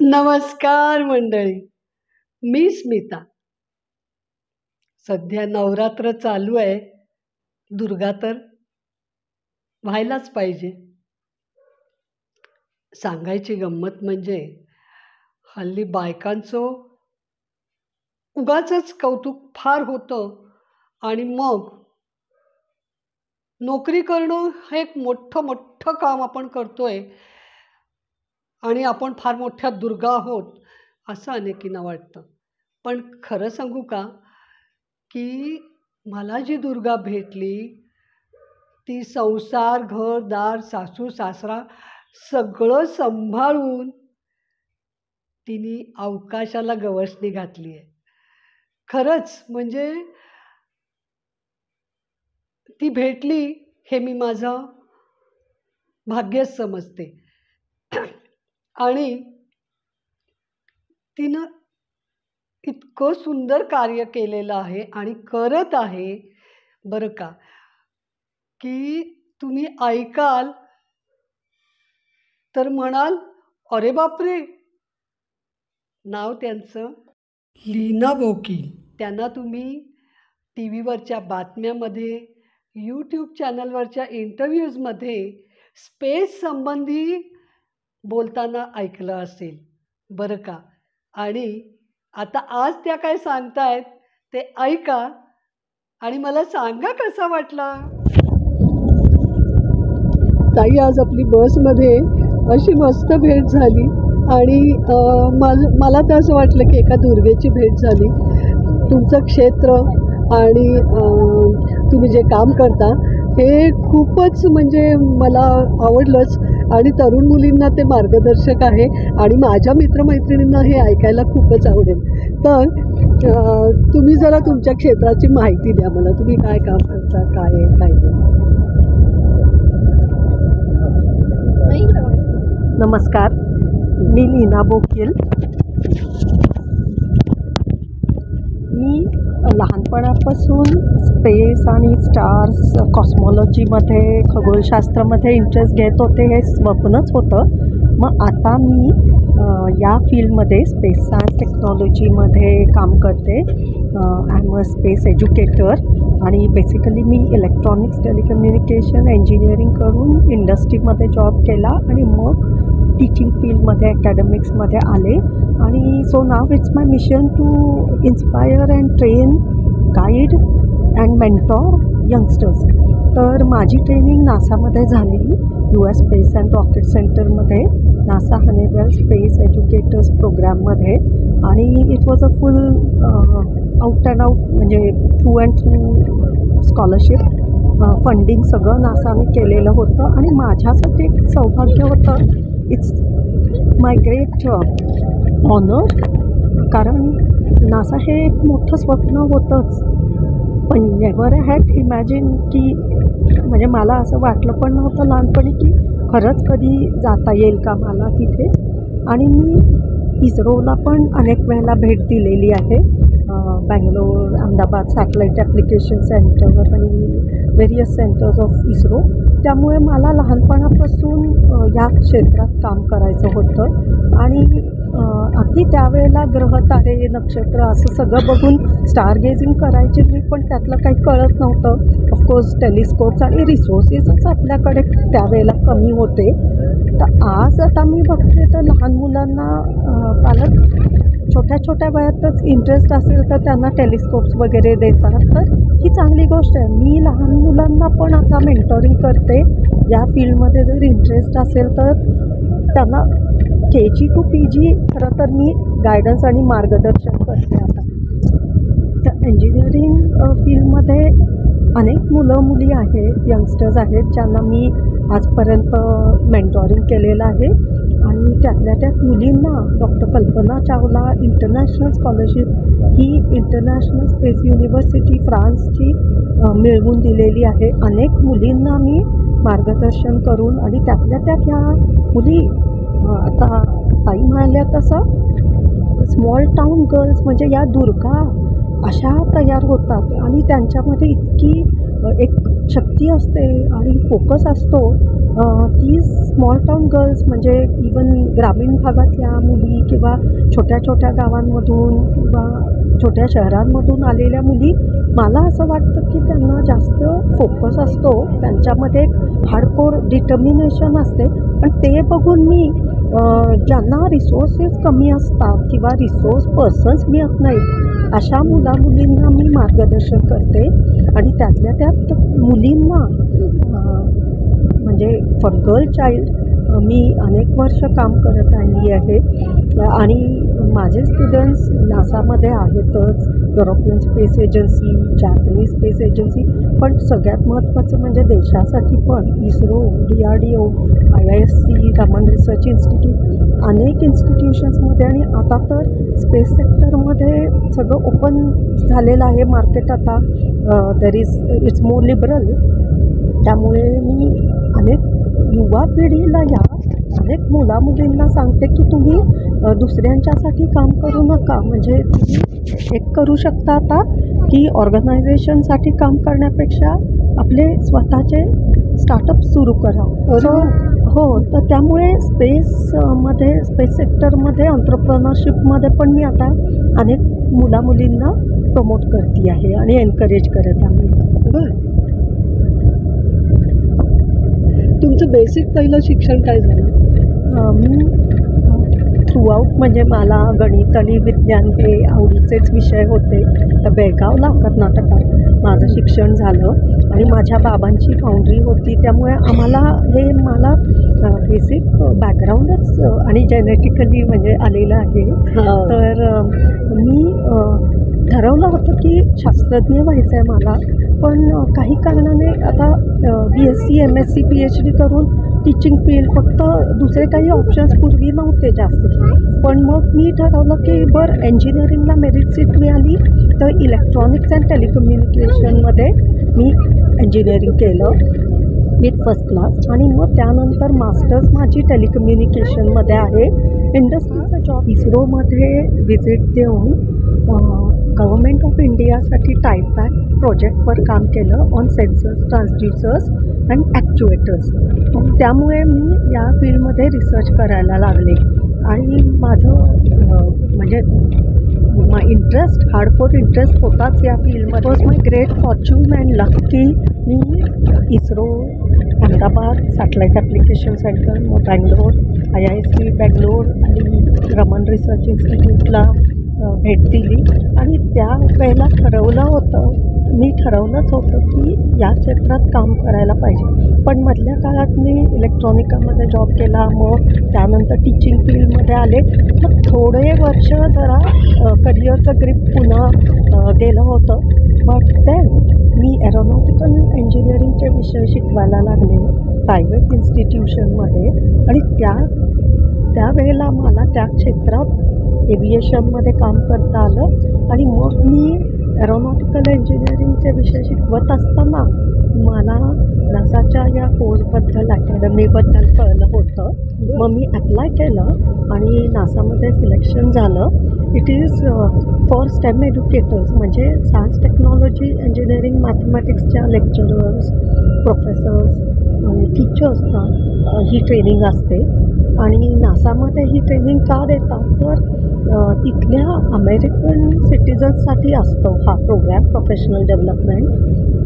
नमस्कार मंडळी, मी स्मिता. सध्या नवरात्र चालू आहे. दुर्गा तर व्हायलाच पाहिजे. सांगायची गंमत म्हणजे हल्ली बायकांचं उगाचच कौतुक फार होतं आणि मग नोकरी करणं हे एक मोठं मोठं काम आपण करतोय आणि आपण फार मोठ्या दुर्गा आहोत असं अनेकींना वाटतं. पण खरं सांगू का, की मला जी दुर्गा भेटली ती संसार, घर-दार, सासू-सासरा सगळं सांभाळून तिने अवकाशाला गवसणी घातली आहे. खरंच म्हणजे ती भेटली हे मी माझं भाग्यच समजते. आणि तिनं इतकं सुंदर कार्य केलेलं आहे आणि करत आहे बरं का, की तुम्ही ऐकाल तर म्हणाल, "अरे बापरे!" नाव त्यांचं लीना बोकील. त्यांना तुम्ही टी व्हीवरच्या बातम्यामध्ये, यूट्यूब चॅनलवरच्या इंटरव्ह्यूजमध्ये स्पेस संबंधी बोलताना ऐकलं असेल बरं का. आणि आता आज त्या काय सांगतायत ते ऐका आणि मला सांगा कसा वाटला. ताई, आज आपली बसमध्ये अशी मस्त भेट झाली आणि मला तर असं वाटलं की एका दुर्गेची भेट झाली. तुमचं क्षेत्र आणि तुम्ही जे काम करता हे खूपच म्हणजे मला आवडलंच आणि तरुण मुलींना ते मार्गदर्शक आहे आणि माझ्या मित्रमैत्रिणींना हे ऐकायला खूपच आवडेल. तर तुम्ही जरा तुमच्या क्षेत्राची माहिती द्या मला. तुम्ही काय काम करता, काय आहे काय नाही. नमस्कार, मी लीना बोकील. मी लहानपणापासून स्पेस आणि स्टार्स, कॉस्मॉलॉजीमध्ये, खगोलशास्त्रामध्ये इंटरेस्ट घेत होते. हे स्वप्नच होतं. मग आता मी या फील्डमध्ये स्पेस सायन्स टेक्नॉलॉजीमध्ये काम करते. I am a space educator आणि बेसिकली मी इलेक्ट्रॉनिक्स, टेलिकम्युनिकेशन, इंजिनिअरिंग करून इंडस्ट्रीमध्ये जॉब केला आणि मग टीचिंग फील्डमध्ये, अकॅडमिक्समध्ये आले. आणि so now it's my mission to inspire and train, guide and mentor youngsters. तर माझी ट्रेनिंग नासामध्ये झाली, US स्पेस अँड रॉकेट सेंटरमध्ये, नासा हनीवेल स्पेस एज्युकेटर्स प्रोग्रॅममध्ये. आणि it was a full out and out म्हणजे through and through scholarship, funding सगळं नासाने केलेलं होतं. आणि माझ्यासाठी एक सौभाग्य होतं. इट्स माय ग्रेट ऑनर, कारण नासा हे एक मोठं स्वप्न होतंच. पण नेव्हर हॅड इमॅजिन की म्हणजे मला असं वाटलं पण नव्हतं लहानपणी की खरंच कधी जाता येईल का मला तिथे. आणि मी इस्रोला पण अनेक वेळेला भेट दिलेली आहे. Bangalore, Ahmedabad satellite application centre आणि व्हेरियस सेंटर्स ऑफ इस्रो. त्यामुळे मला लहानपणापासून या क्षेत्रात काम करायचं होतं. आणि अगदी त्यावेळेला ग्रह, तारे, नक्षत्र असं सगळं बघून स्टार गेजिंग करायचे मी, पण त्यातलं काही कळत नव्हतं. ऑफकोर्स टेलिस्कोप्स आणि रिसोर्सेसच आपल्याकडे त्यावेळेला कमी होते. तर आज आता मी बघते तर लहान मुलांना पालक छोट्या छोट्या वयातच इंटरेस्ट असेल तर त्यांना टेलिस्कोप्स वगैरे देतात. तर ही चांगली गोष्ट आहे. मी लहान मुलांना पण आता मेंटॉरिंग करते. या फील्डमध्ये जर इंटरेस्ट असेल तर त्यांना KG to PG खरं तर मी गायडन्स आणि मार्गदर्शन करते आता. तर इंजिनिअरिंग फील्डमध्ये अनेक मुलं मुली आहेत, यंगस्टर्स आहेत, ज्यांना मी आजपर्यंत मेंटॉरिंग केलेलं आहे. आणि त्यातल्या त्यात मुलींना doctor Kalpana Chawla international scholarship ही इंटरनॅशनल स्पेस युनिव्हर्सिटी फ्रान्सची मिळवून दिलेली आहे. अनेक मुलींना मी मार्गदर्शन करून आणि त्यातल्या त्यात ह्या मुली आता ताई म्हणाल्या तसं स्मॉल टाऊन गर्ल्स म्हणजे या दुर्गा अशा तयार होतात आणि त्यांच्यामध्ये इतकी एक शक्ती असते आणि फोकस असतो ती स्मॉल टाउन गर्ल्स म्हणजे इवन ग्रामीण भागातल्या मुली किंवा छोट्या छोट्या गावांमधून किंवा छोट्या शहरांमधून आलेल्या मुली, मला असं वाटतं की त्यांना जास्त फोकस असतो, त्यांच्यामध्ये एक हार्डकोर डिटर्मिनेशन असते. पण ते बघून मी ज्यांना रिसोर्सेस कमी असतात किंवा रिसोर्स पर्सन्स मिळत नाहीत अशा मुलींना मी मार्गदर्शन करते. आणि त्यातल्या त्यात मुलींना म्हणजे फॉर गर्ल चाइल्ड मी अनेक वर्ष काम करत आली आहे. आणि माझे स्टुडंट्स नासामध्ये आहेतच, European space agency, Japanese space agency, पण सगळ्यात महत्त्वाचं म्हणजे देशासाठी पण ISRO, DRDO, IISc, Raman research institute, अनेक इन्स्टिट्यूशन्समध्ये. आणि आता तर स्पेस सेक्टरमध्ये सगळं ओपन झालेलं आहे मार्केट आता. It's more liberal. त्यामुळे मी अनेक युवा पिढीला अनेक मुलींना सांगते की तुम्ही दुसऱ्यांच्यासाठी काम करू नका. म्हणजे तुम्ही एक करू शकता आता की ऑर्गनायझेशनसाठी काम करण्यापेक्षा आपले स्वतःचे स्टार्टअप सुरू करा. हो, तर त्यामुळे स्पेस सेक्टरमध्ये एंटरप्रेन्योरशिपमध्ये पण मी आता अनेक मुलींना प्रमोट करते आहे आणि एनकरेज करत आहे. बरं, तुमचं बेसिक पहिलं शिक्षण काय झालं? मी थ्रूआउट म्हणजे मला गणित आणि विज्ञान हे आवडीचेच विषय होते. तर बेळगावला कर्नाटकात माझं शिक्षण झालं. आणि माझ्या बाबांची फाउंड्री होती, त्यामुळे मला बेसिक बॅकग्राऊंडच आणि जेनेटिकली म्हणजे आलेलं आहे. तर मी ठरवलं होतं की शास्त्रज्ञ व्हायचं आहे मला. पण काही कारणाने आता BSc MSc PhD करून टीचिंग फील्ड, फक्त दुसरे काही ऑप्शन्स पूर्वी नव्हते जास्त. पण मग मी ठरवलं की बरं, इंजिनिअरिंगला मेरिट सीट मिळाली तर इलेक्ट्रॉनिक्स अँड टेलिकम्युनिकेशनमध्ये मी इंजिनिअरिंग केलं विथ फर्स्ट क्लास. आणि मग त्यानंतर मास्टर्स माझी टेलिकम्युनिकेशनमध्ये आहे. इंडस्ट्रीचा जॉब इस्रोमध्ये व्हिजिट देऊन गव्हर्मेंट ऑफ इंडियासाठी टायफॅक प्रोजेक्टवर काम केलं ऑन सेन्सर्स, ट्रान्सड्युसर्स अँड ॲक्च्युएटर्स. त्यामुळे मी या फील्डमध्ये रिसर्च करायला लागले. आणि माझं म्हणजे हार्डकोर इंटरेस्ट होताच या फील्डमध्ये. Was my great fortune and luck की मी ISRO, Ahmedabad satellite application centre, मग बँगलोर, IISc बँगलोर आणि रमन रिसर्च इन्स्टिट्यूटला भेट दिली. आणि त्यावेळेला मी ठरवलंच होतं की या क्षेत्रात काम करायला पाहिजे. पण मधल्या काळात मी इलेक्ट्रॉनिकामध्ये जॉब केला, मग त्यानंतर टीचिंग फील्डमध्ये आले. मग थोडे वर्ष जरा करिअरचं ग्रिप पुन्हा गेलं होतं. बट देन मी एरोनॉटिकल इंजिनिअरिंगचे विषय शिकवायला लागले प्रायव्हेट इन्स्टिट्यूशनमध्ये. आणि त्यावेळेला मला त्या क्षेत्रात एव्हिएशनमध्ये काम करता आलं. आणि मग मी एरोनॉटिकल इंजिनिअरिंगचे विषय शिकवत असताना मला नासाच्या या कोर्सबद्दल, अकॅडमीबद्दल कळलं होतं. मग मी अप्लाय केलं आणि नासामध्ये सिलेक्शन झालं. It is for STEM educators, म्हणजे सायन्स, टेक्नॉलॉजी, इंजिनिअरिंग, मॅथमॅटिक्सच्या लेक्चरर्स, प्रोफेसर्स आणि टीचर्सना ही ट्रेनिंग असते. आणि नासामध्ये ही ट्रेनिंग का देतात तर तिथल्या अमेरिकन सिटिझन्ससाठी असतो हा प्रोग्रॅम, प्रोफेशनल डेव्हलपमेंट.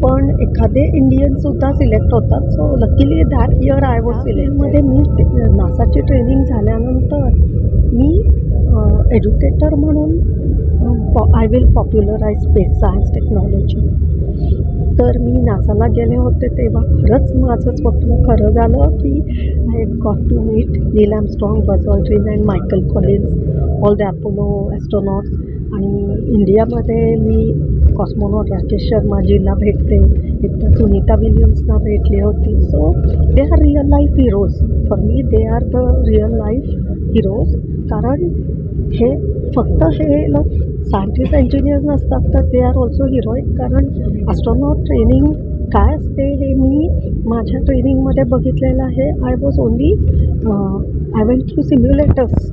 पण एखादे इंडियनसुद्धा सिलेक्ट होतात. So luckily that year I was सिलेक्टमध्ये. मी नासाची ट्रेनिंग झाल्यानंतर मी एज्युकेटर म्हणून I will popularise space science technology. तर मी नासाला गेले होते तेव्हा खरंच माझं स्वप्न खरं झालं की I got to meet Neil Armstrong, Buzz Aldrin and Michael Collins, all the Apollo astronauts. आणि इंडियामध्ये मी कॉस्मोनॉट राकेश शर्माजींना भेटते, एकदा सुनीता विलियम्सना भेटली होती. So they R real life heroes for me. They are the real life heroes. कारण फक्त हे लोक सायंटिस्ट, इंजिनियर्स नसतात, तर दे आर ऑल्सो हिरोईक. कारण ॲस्ट्रॉनॉट ट्रेनिंग काय असते हे मी माझ्या ट्रेनिंगमध्ये बघितलेलं आहे. I went through simulators.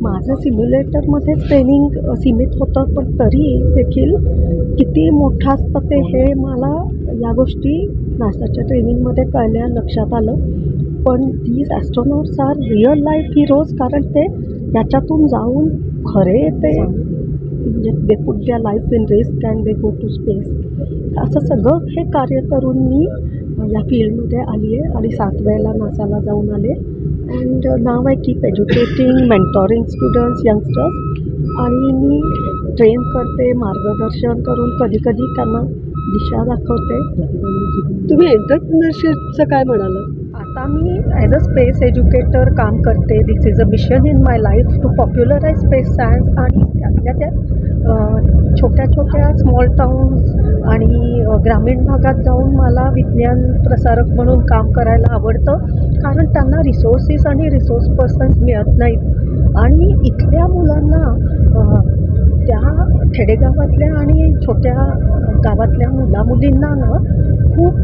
माझं सिम्युलेटरमध्येच ट्रेनिंग सीमित होतं, पण तरी देखील किती मोठं असतं हे मला या गोष्टी नासाच्या ट्रेनिंगमध्ये कळल्या, लक्षात आलं. पण these astronauts are real life heroes, कारण ते याच्यातून जाऊन खरे ते म्हणजे they put their life in risk and they go to space. असं सगळं हे कार्य करून मी या फील्डमध्ये आली आहे आणि 7 वेळेला नासाला जाऊन आले. And now I keep educating, mentoring students, youngsters. आणि मी ट्रेन करते, मार्गदर्शन करून कधी त्यांना दिशा दाखवते. तुम्ही एंटरप्रिनरशिपचं काय म्हणालं? आता मी ॲज अ स्पेस एज्युकेटर काम करते. This is a mission in my life to popularise space science. आणि त्यातल्या त्यात छोट्या स्मॉल टाउन्स आणि ग्रामीण भागात जाऊन मला विज्ञान प्रसारक म्हणून काम करायला आवडतं, कारण त्यांना रिसोर्सेस आणि रिसोर्स पर्सन्स मिळत नाहीत. आणि इथल्या मुलांना त्या खेडेगावातल्या आणि छोट्या गावातल्या मुलामुलींना ना खूप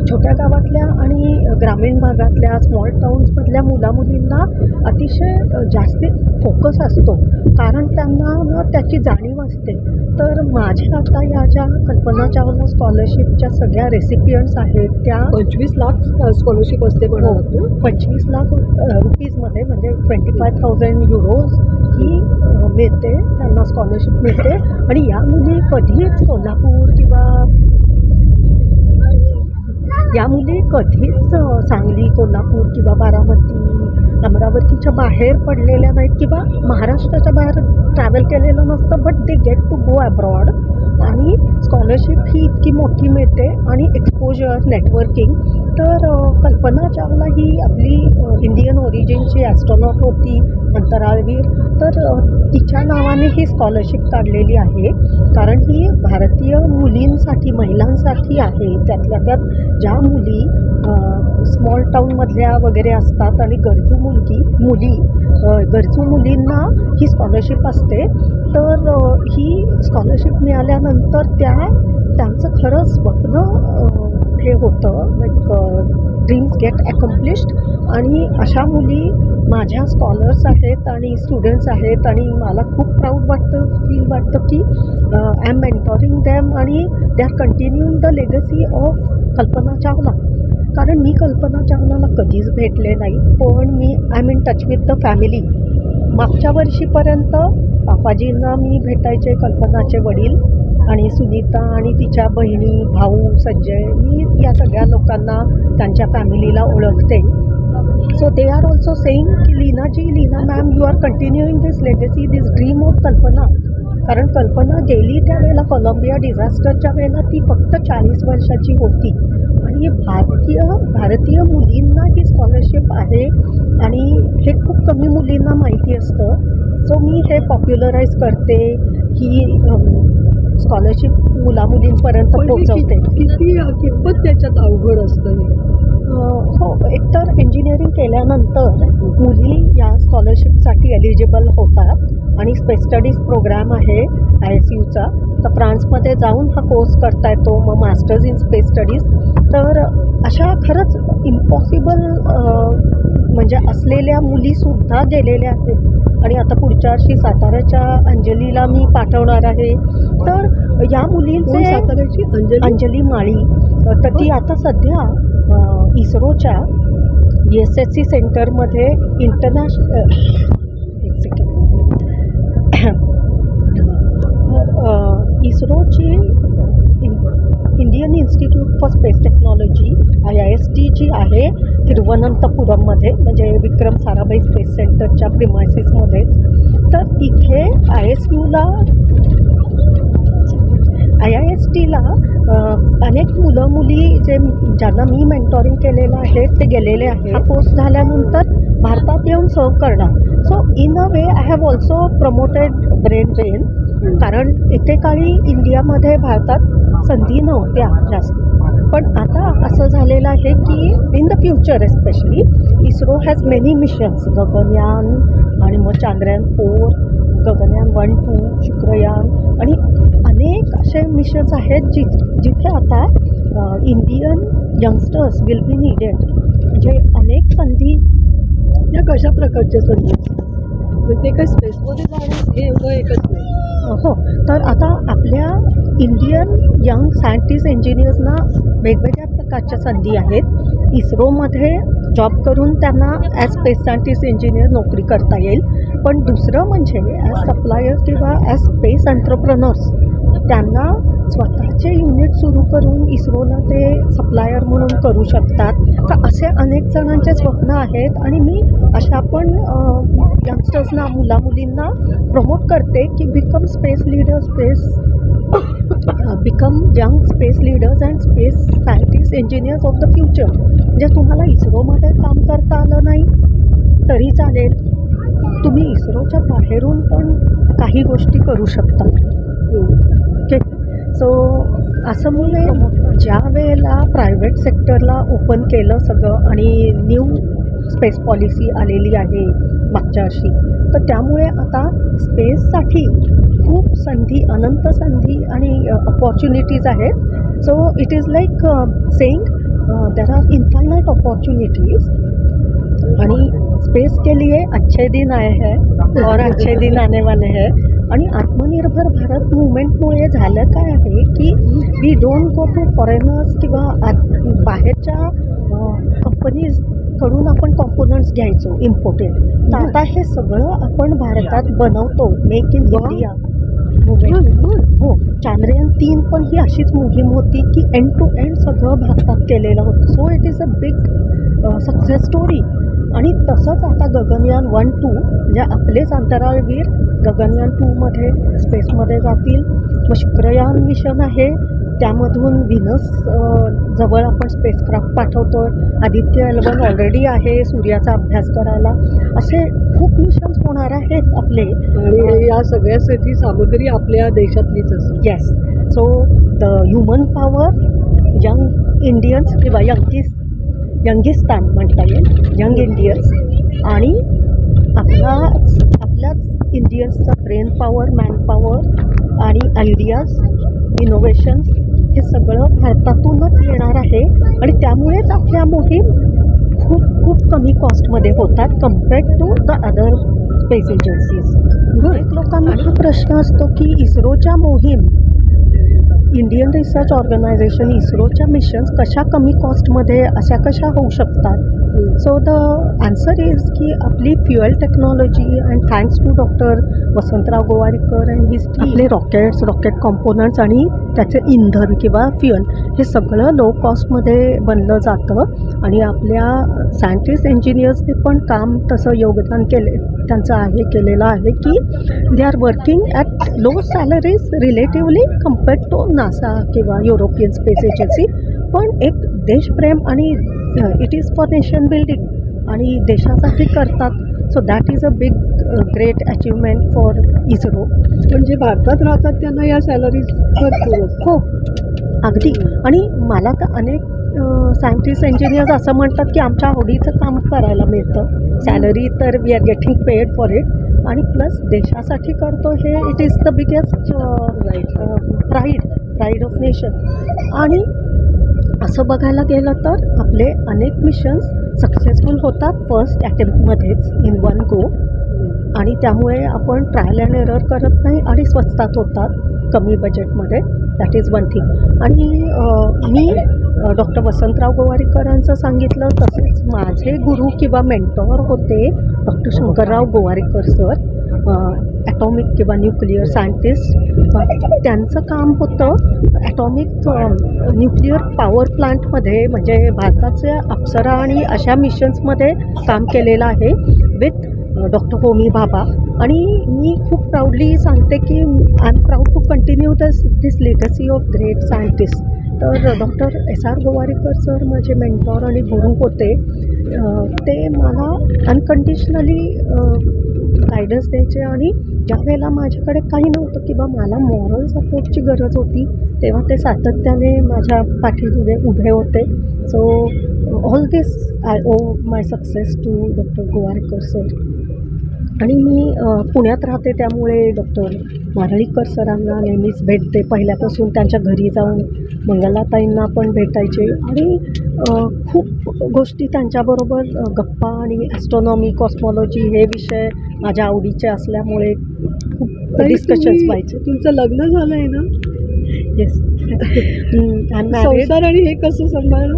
छोट्या गावातल्या आणि ग्रामीण भागातल्या स्मॉल टाउन्समधल्या मुलामुलींना अतिशय जास्ती फोकस असतो, कारण त्यांना ना त्याची जाणीव असते. तर माझ्या आता या ज्या कल्पना चावला स्कॉलरशिपच्या सगळ्या रेसिपियंट्स आहेत त्या 25 लाख स्कॉलरशिप असते म्हणालात ना? 25 लाख रुपीजमध्ये म्हणजे 25,000 युरोज ही मिळते, त्यांना स्कॉलरशिप मिळते. आणि या मुली कधीच कोल्हापूर किंवा या मुली कधीच सांगली, कोल्हापूर किंवा बारामती, अमरावतीच्या बाहेर पडलेल्या नाहीत किंवा महाराष्ट्राच्या बाहेर ट्रॅव्हल केलेलं नसतं. But they get to go abroad. आणि स्कॉलरशिप ही इतकी मोठी मिळते आणि एक्सपोजर, नेटवर्किंग. तर कल्पना चावला ही आपली इंडियन ओरिजिनची ॲस्ट्रॉनॉट होती, अंतराळवीर. तर तिच्या नावाने ही स्कॉलरशिप काढलेली आहे, कारण ही भारतीय मुलींसाठी, महिलांसाठी आहे. त्यातल्या त्यात ज्या मुली स्मॉल टाऊनमधल्या वगैरे असतात आणि गरजू मुलींना ही स्कॉलरशिप असते. तर ही स्कॉलरशिप मिळाल्यानंतर त्यांचं खरं स्वप्न हे होतं, लाईक ड्रीम्स गेट अकम्प्लिश्ड. आणि अशा मुली माझ्या स्कॉलर्स आहेत आणि स्टुडंट्स आहेत आणि मला खूप प्राऊड फील वाटतं की आय एम मेंटॉरिंग दॅम आणि they are continuing the legacy of Kalpana Chawla. कारण मी कल्पना चावलाला कधीच भेटले नाही, पण मी I am in touch with the family. मागच्या वर्षीपर्यंत पापाजींना मी भेटायचे, कल्पनाचे वडील आणि सुनीता आणि तिच्या बहिणी, भाऊ संजय. मी या सगळ्या लोकांना, त्यांच्या फॅमिलीला ओळखते. So they are also saying की Leena ma'am, you are continuing this legacy, this dream of Kalpana. कारण कल्पना गेली त्यावेळेला कोलंबिया डिझास्टरच्या वेळेला ती फक्त 40 वर्षाची होती. आणि भारतीय मुलींना ही स्कॉलरशिप आहे आणि हे खूप कमी मुलींना माहिती असतं. सो मी हे पॉप्युलराईज करते, ही स्कॉलरशिप मुलामुलींपर्यंत पोहोचवते. किती कितपत त्याच्यात अवघड असतं हे? हो, एकतर इंजिनिअरिंग केल्यानंतर मुली या स्कॉलरशिपसाठी एलिजिबल होतात आणि स्पेस स्टडीज प्रोग्राम आहे ISUचा. तर फ्रान्समध्ये जाऊन हा कोर्स करता येतो, मग मास्टर्स इन स्पेस स्टडीज. तर अशा खरंच इम्पॉसिबल म्हणजे असलेल्या मुलीसुद्धा गेलेल्या आहेत. आणि आता पुढच्या वर्षी साताऱ्याच्या अंजलीला मी पाठवणार आहे. तर या मुलींचे, साताऱ्याची अंजली माळी, तर ती आता सध्या इस्रोच्या SSC सेंटरमध्ये इस्रोची Indian institute for space technology IIST जी आहे तिरुवनंतपुरममध्ये, म्हणजे विक्रम साराभाई स्पेस सेंटरच्या प्रिमायसिसमध्येच. तर तिथे IISTला अनेक मुलं मुली ज्यांना मी मेंटॉरिंग केलेलं आहे ते गेलेले आहे. हा कोर्स झाल्यानंतर भारतात येऊन सर्व करणार. So in a way I have also promoted brain drain, कारण एकेकाळी इंडियामध्ये, भारतात संधी नव्हत्या जास्त. पण आता असं झालेलं आहे की in the future especially ISRO has many missions, Gaganyaan आणि मग चांद्रयान 4, गगनयान 1, 2, शुक्रयान आणि अनेक असे मिशन्स आहेत जिथे आता Indian youngsters will be needed. म्हणजे अनेक संधी. या कशा प्रकारच्या संधी असतात? म्हणजे ते काय स्पेसमध्ये जाणं हे एवढं एकच नाही. हो, तर आता आपल्या इंडियन यंग सायंटिस्ट इंजिनियर्सना वेगवेगळ्या प्रकारच्या संधी आहेत. इस्रोमध्ये जॉब करून त्यांना ॲज स्पेस सायंटिस्ट इंजिनियर नोकरी करता येईल. पण दुसरं म्हणजे ॲज सप्लायर्स किंवा ॲज स्पेस एंटरप्रेनर्स त्यांना स्वतःचे युनिट सुरू करून इस्रोला ते सप्लायर म्हणून करू शकतात. तर असे अनेक जणांचे स्वप्न आहेत आणि मी अशा पण यंगस्टर्सना मुलामुलींना प्रमोट करते की become space leader become young space leaders and space scientist engineers of the future. म्हणजे तुम्हाला इस्रोमध्ये काम करता आलं नाही तरी चालेल, तुम्ही इस्रोच्या बाहेरून पण काही गोष्टी करू शकता. ओके, सो असं मुले ज्या वेळेला प्रायव्हेट सेक्टरला ओपन केलं सगळं आणि न्यू स्पेस पॉलिसी आलेली आहे मागच्या वर्षी, तर त्यामुळे आता स्पेससाठी खूप संधी, अनंत संधी आणि अपॉर्च्युनिटीज आहेत. So it is like saying there are infinite opportunities आणि स्पेस के लिए अच्छे दिन आए हैं और अच्छे दिन आने वाले हैं. आणि आत्मनिर्भर भारत मुवमेंटमुळे झालं काय आहे की we don't go to foreigners किंवा बाहेरच्या कंपनीजकडून आपण कॉम्पोनंट्स घ्यायचो इम्पोर्टेड. तर आता हे सगळं आपण भारतात बनवतो. Make in India movement. हो, चांद्रयान 3 पण ही अशीच मोहीम होती की एंड टू एंड सगळं भारतात केलेलं होतं. So it is a big success story. आणि तसंच आता गगनयान 1-2 म्हणजे आपलेच अंतराळवीर गगनयान 2मध्ये स्पेसमध्ये जातील. मग शुक्रयान मिशन आहे, त्यामधून व्हीनस जवळ आपण स्पेसक्राफ्ट पाठवतो. आदित्य L1 ऑलरेडी आहे सूर्याचा अभ्यास करायला. असे खूप मिशन्स होणार आहेत आपले. आणि या सगळ्यासाठी सामग्री आपल्या देशातलीच असते. Yes, so the human power, young Indians किंवा यंगिस्तान म्हणता येईल, यंग इंडियन्स आणि आपल्याच इंडियन्सचा ब्रेन पॉवर, मॅन पॉवर आणि आयडियाज, इनोव्हेशन्स हे सगळं भारतातूनच येणार आहे. आणि त्यामुळेच आपल्या मोहीम खूप खूप कमी कॉस्टमध्ये होतात compared to the other space agencies. अनेक लोकांना हा प्रश्न असतो की इस्रोच्या मोहीम, इंडियन रिसर्च ऑर्गनायझेशन इस्रोच्या मिशन्स कशा कमी कॉस्टमध्ये अशा कशा होऊ शकतात. सो द आन्सर इज की आपली fuel technology and thanks to doctor Vasantrao Gowariker and his आपले रॉकेट कॉम्पोनंट्स आणि त्याचे इंधन किंवा फ्युएल हे सगळं लो कॉस्टमध्ये बनलं जातं. आणि आपल्या सायंटिस्ट इंजिनियर्सने पण काम तसं योगदान केलेलं आहे की they are working at low salaries relatively compared to NASA किंवा युरोपियन स्पेस एजन्सी. पण एक देशप्रेम आणि it is for nation building आणि देशासाठी करतात. So that is a big great achievement for ISRO. म्हणजे भारतात राहतात त्यांना या सॅलरीज भरपूर. हो, अगदी. आणि मला तर अनेक सायंटिस्ट इंजिनियर्स असं म्हणतात की आमच्या आवडीचं काम करायला मिळतं. सॅलरी तर we are getting paid for it आणि प्लस देशासाठी करतो हे it is the biggest pride of nation. आणि असं बघायला गेलं तर आपले अनेक मिशन्स सक्सेसफुल होतात फर्स्ट अटेम्प्टमध्येच इन वन गो. आणि त्यामुळे आपण ट्रायल अँड एरर करत नाही आणि स्वस्तात होतात कमी बजेटमध्ये. That is one thing. आणि मी डॉक्टर वसंतराव गोवारीकरांचं सांगितलं तसेच माझे गुरु किंवा मेंटॉर होते doctor Shankarrao Gowariker sir, atomic किंवा न्यूक्लिअर सायंटिस्ट. त्यांचं काम होतं ॲटॉमिक न्यूक्लिअर पॉवर प्लांटमध्ये, म्हणजे भारताच्या अप्सरा आणि अशा मिशन्समध्ये काम केलेलं आहे विथ डॉक्टर होमी भाभा. आणि मी खूप प्राऊडली सांगते की I am proud to continue this legacy of great scientist. तर डॉक्टर SR गोवारीकर सर माझे मेंटॉर आणि गुरु होते. ते मला अनकंडिशनली गायडन्स द्यायचे आणि ज्या वेळेला माझ्याकडे काही नव्हतं किंवा मला मॉरल सपोर्टची गरज होती तेव्हा ते सातत्याने माझ्या पाठीमध्ये उभे होते. So all this I owe my success to doctor Gowariker sir. आणि मी पुण्यात राहते त्यामुळे डॉक्टर नारळीकर सरांना नेहमीच भेटते. पहिल्यापासून त्यांच्या घरी जाऊन मंगलाताईंना पण भेटायचे आणि खूप गोष्टी त्यांच्याबरोबर गप्पा आणि ॲस्ट्रॉनॉमी, कॉस्मॉलॉजी हे विषय माझ्या आवडीचे असल्यामुळे खूप ताई, डिस्कशन्स तुम्ही- व्हायचे. तुमचं लग्न झालंय ना? येस. संसार आणि हे कसं सांभाळलं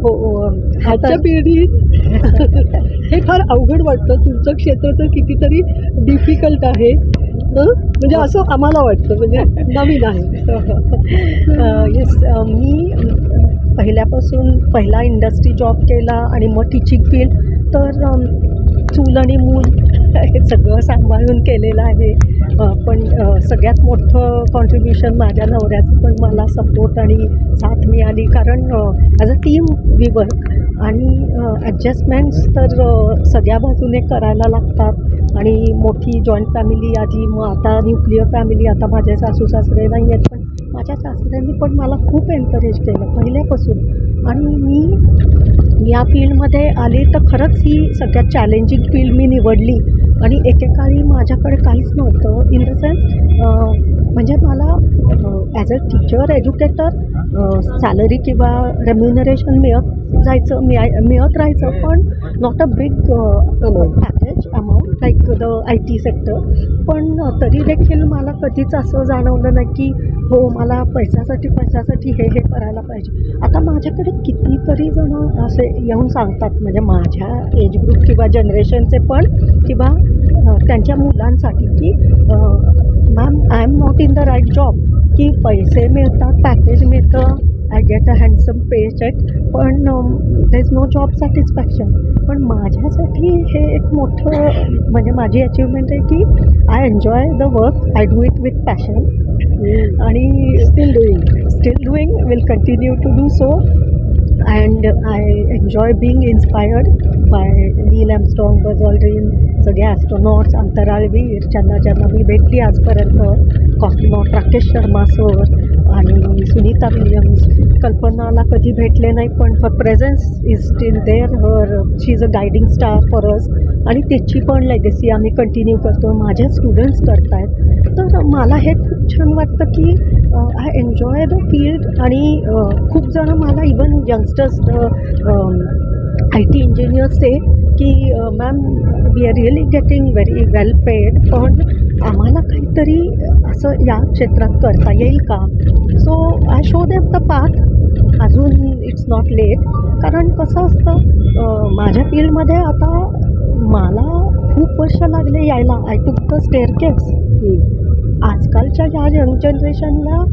हो. आजच्या पिढीत? हे फार अवघड वाटतं. तुमचं क्षेत्र तर कितीतरी डिफिकल्ट आहे. म्हणजे असं आम्हाला वाटतं, म्हणजे नवीन आहे. येस. मी पहिल्यापासून पहिला इंडस्ट्री जॉब केला आणि मग टीचिंग फील्ड, तर चूल आणि मूल हे सगळं सांभाळून केलेलं आहे. पण सगळ्यात मोठं कॉन्ट्रीब्युशन माझ्या नवऱ्याचं पण मला सपोर्ट आणि साथ मिळाली, कारण as a team we work आणि ॲडजस्टमेंट्स तर सगळ्या बाजूने करायला लागतात. आणि मोठी जॉईंट फॅमिली आधी, मग आता न्यूक्लिअर फॅमिली. आता माझे सासू सासरे नाही आहेत, पण माझ्या सासऱ्यांनी पण मला खूप एन्करेज केलं पहिल्यापासून. आणि मी या फील्डमध्ये आले तर खरंच ही सगळ्यात चॅलेंजिंग फील्ड मी निवडली. आणि एकेकाळी माझ्याकडे काहीच नव्हतं, इन द सेन्स म्हणजे मला as a teacher educator salary किंवा रेम्युनरेशन मिळत राहायचं, पण not a big package amount like the IT sector. पण तरी देखील मला कधीच असं जाणवलं नाही की हो मला पैशासाठी हे करायला पाहिजे. आता माझ्याकडे कितीतरी जण असे येऊन सांगतात, म्हणजे माझ्या एज ग्रुप किंवा जनरेशनचे पण, किंवा त्यांच्या मुलांसाठी की ma'am I am not in the right job, की पैसे मिळतात, पॅकेज मिळतं, I get a handsome pay cheque, पण there is no job satisfaction. पण माझ्यासाठी हे एक मोठं, म्हणजे माझी अचिव्हमेंट आहे की I enjoy the work, I do it with passion, आणि still doing, will continue to do so. And I enjoy being inspired by Neil Armstrong, Buzz Aldrin, सगळे ॲस्ट्रॉनॉट्स, अंतराळवीर ज्यांना मी भेटली आजपर्यंत, कॉस्मॉनॉट राकेश शर्मा सर आणि सुनीता विलियम्स. कल्पनाला कधी भेटले नाही, पण her presence is still there, she is a guiding star for us, आणि त्याची पण लेगसी आम्ही कंटिन्यू करतो, माझे स्टुडंट्स करत आहेत. तर मला हे खूप छान वाटतं की आय एन्जॉय द फील्ड. आणि खूप जणं मला even youngsters IT engineers say की ma'am we are really getting very well paid, पण आम्हाला काहीतरी असं या क्षेत्रात करता येईल का? So I show them the path. अजून इट्स नॉट लेट, कारण कसं असतं माझ्या फील्डमध्ये आता मला खूप वर्ष लागले यायला. I took the staircase. आजकालच्या या यंग जनरेशनला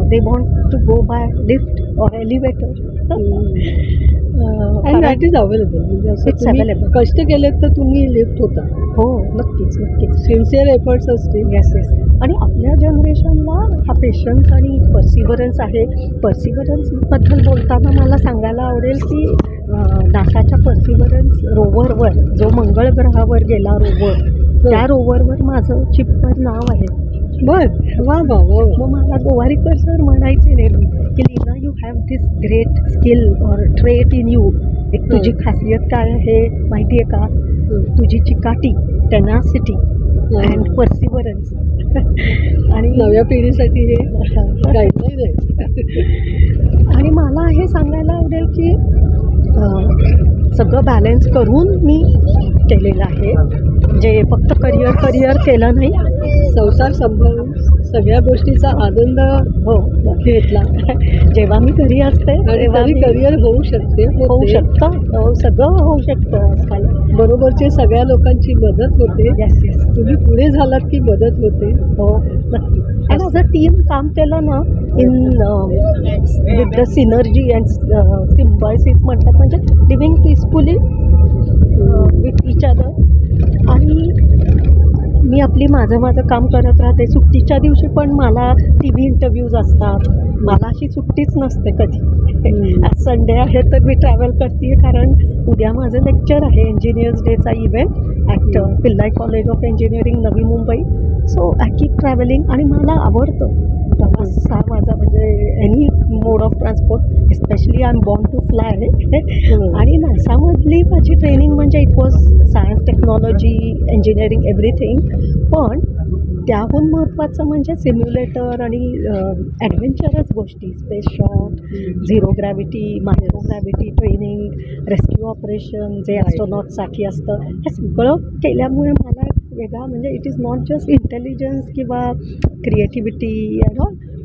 they want to go by lift or elevator. आणि दॅट इज अवेलेबल, म्हणजे असं It's तुम्ही available. कष्ट केलेत तर तुम्ही लिफ्ट होता. हो, नक्कीच. सिन्सिअर एफर्ट्स असतील. येस. आणि आपल्या जनरेशनला हा पेशन्स आणि पर्सिव्हरन्स आहे. पर्सिव्हरन्सबद्दल बोलताना मला सांगायला आवडेल की नासाच्या पर्सिव्हरन्स रोवरवर, जो मंगळ ग्रहावर गेला रोवर, त्या रोवरवर माझं चिपवर नाव आहे. वा. मग मला गोवारीकर सर म्हणायचे नेहमी की Leena, you have this great skill और ट्रेट इन यू. एक तुझी खासियत काय आहे माहिती आहे का? तुझी चिकाटी, टेनासिटी अँड पर्सिव्हरन्स. आणि नव्या पिढीसाठी हे गाईडलाईन आहे. आणि मला हे सांगायला आवडेल की सगळं बॅलन्स करून मी केलेलं आहे, जे फक्त करिअर केलं नाही, संसार सांभाळून सगळ्या गोष्टीचा आनंद हो घेतला. जेव्हा मी घरी असते आणि तेव्हा तरी करिअर होऊ शकते, होऊ शकतं, सगळं होऊ शकतं आजकाल. बरोबरचे सगळ्या लोकांची मदत होते. येस. तुम्ही पुढे झालात की मदत होते. हो, नक्की. आणि ॲज अ टीम काम केलं ना, in with the synergy and Symbiosis म्हणतात, म्हणजे living peacefully with each other. आणि मी आपली माझं काम करत राहते. सुट्टीच्या दिवशी पण मला TV इंटरव्ह्यूज असतात. मला अशी सुट्टीच नसते कधी. आज संडे आहे तर मी ट्रॅव्हल करते आहे, कारण उद्या माझं लेक्चर आहे, इंजिनियर्स डेचा event at Pillai college of engineering, Navi Mumbai. So I keep travelling. आणि मला आवडतं प्रवास हा माझा, म्हणजे any mode of transport. Especially I am born to fly. आणि नासामधली माझी ट्रेनिंग म्हणजे it was science technology technology, engineering, everything. पण त्याहून महत्त्वाचं म्हणजे सिम्युलेटर आणि ॲडव्हेंचरस गोष्टी, space shot, zero gravity, micro gravity training, rescue operation जे ॲस्ट्रॉनॉटसाठी असतं, हे सगळं केल्यामुळे मला एक वेगळा म्हणजे it is not just intelligence किंवा क्रिएटिव्हिटी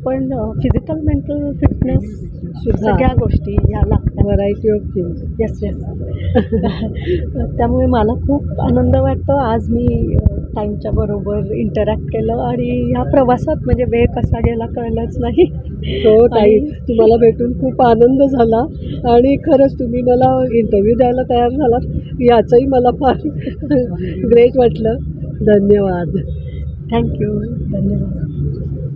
पण फिजिकल मेंटल फिटनेस सगळ्या गोष्टी ह्या लागतात. Variety of things. Yes yes. त्यामुळे मला खूप आनंद वाटतो आज मी टाईमच्या बरोबर इंटरॅक्ट केलं आणि ह्या प्रवासात म्हणजे वेळ कसा गेला कळलंच नाही. हो ताई, तुम्हाला भेटून खूप आनंद झाला आणि खरंच तुम्ही मला इंटरव्ह्यू द्यायला तयार झालात याचंही मला फार ग्रेट वाटलं. धन्यवाद. थँक्यू. धन्यवाद.